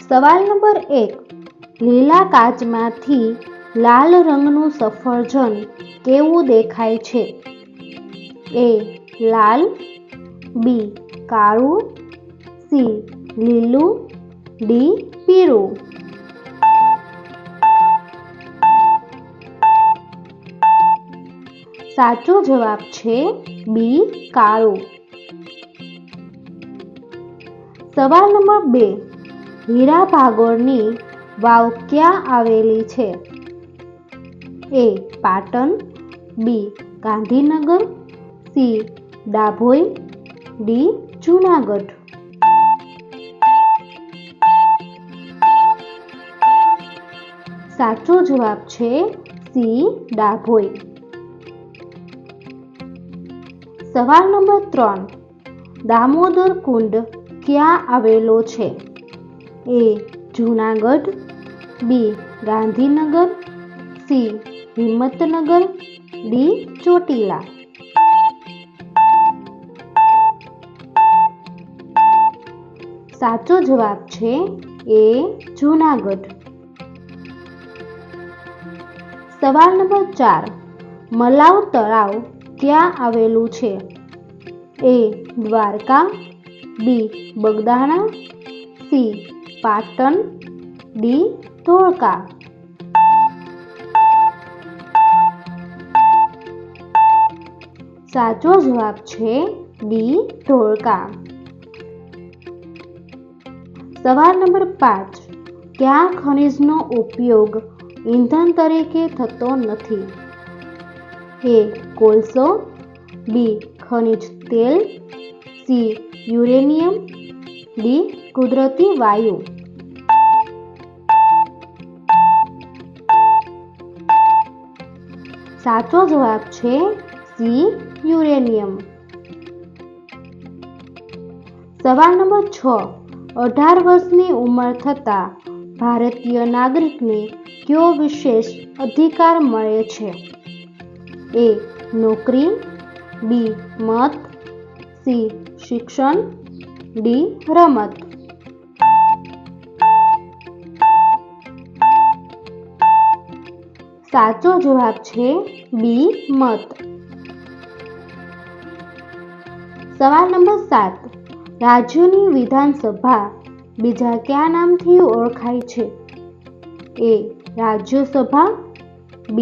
સવાલ નંબર 1. લીલા કાચમાંથી લાલ રંગનું સફરજન કેવું દેખાય છે? A. Lal, B. કાળું, C. લીલું, D. પીળું. સાચો જવાબ છે B. કાળું. સવાલ નંબર 2. હીરા ભાગોળની વાવ ક્યાં આવેલી છે? A. Patan, B. Gandhinagar, C. ડાભોઈ, D. Junagadh. સાચો જવાબ છે C. ડાભોઈ. સવાલ નંબર 3. દામોદર કુંડ ક્યાં આવેલો છે? A. Junagadh, B. Gandhinagar, C. Himmatnagar, D. Chotila. સાચો જવાબ છે A. જૂનાગઢ. સવાલ નંબર 4. મલાવ તળાવ ક્યાં આવેલું છે? A. Dwarka, B. Bagdana, C. Patan, D. Dholka. સાચો જવાબ છે D. ધોળકા. સવાલ નંબર 5. કયા ખનિજનો ઉપયોગ ઈંધણ તરીકે થતો નથી? A. કોલસો, B. ખનિજ તેલ, C. Uranium, D. કુદરતી વાયુ. સાચો જવાબ છે C. યુરેનિયમ. સવાલ નંબર 6. 18 વર્ષની ઉંમર થતા ભારતીય નાગરિકને કયો વિશેષ અધિકાર મળે છે? A. નોકરી, B. મત, C. શિક્ષણ, D. રમત. સાચો જવાબ છે B. મત. સવાલ નંબર 7. રાજ્યોની વિધાનસભા બીજા કયા નામથી ઓળખાય છે? A. Rajya Sabha, B.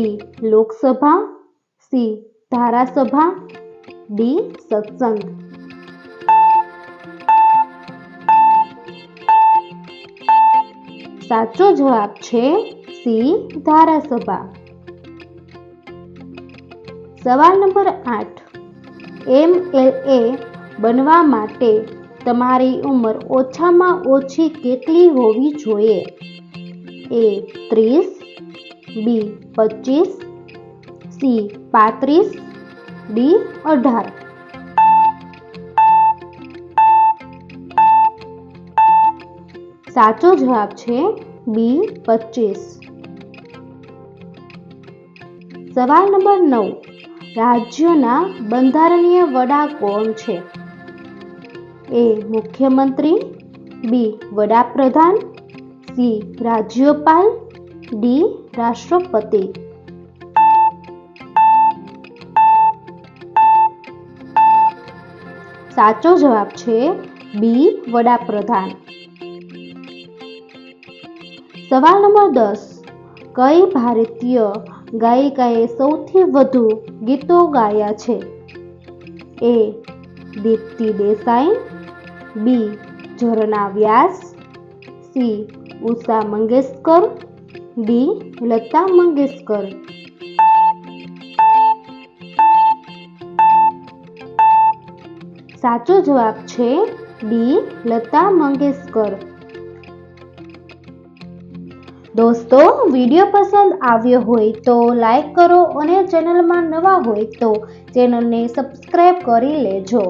Lok Sabha, C. ધારાસભા, D. સત્સંગ. સાચો જવાબ છે C. ધારાસભા. સવાલ નંબર 8. MLA બનવા માટે તમારી ઉંમર ઓછામાં ઓછી કેટલી હોવી જોઈએ? A. 30, B. 25, C. 35, D. 18. સાચો જવાબ છે B. 25. સવાલ નંબર 9. રાજ્યોના બંધારણીય વડા કોણ છે? A. મુખ્યમંત્રી, B. વડાપ્રધાન, C. રાજ્યપાલ, D. રાષ્ટ્રપતિ. સાચો જવાબ છે B. વડાપ્રધાન. સવાલ નંબર 10. કઈ ભારતીય ગાયિકાએ સૌથી વધુ ગીતો ગાયા છે? A. Deepti Desai, B. Zarna Vyas, C. Usha Mangeshkar, D. Lata Mangeshkar. સાચો જવાબ છે D. લતા મંગેશકર. દોસ્તો, વિડીયો પસંદ આવ્યો હોય તો લાઈક કરો અને ચેનલમાં નવા હોય તો ચેનલને સબસ્ક્રાઈબ કરી લેજો.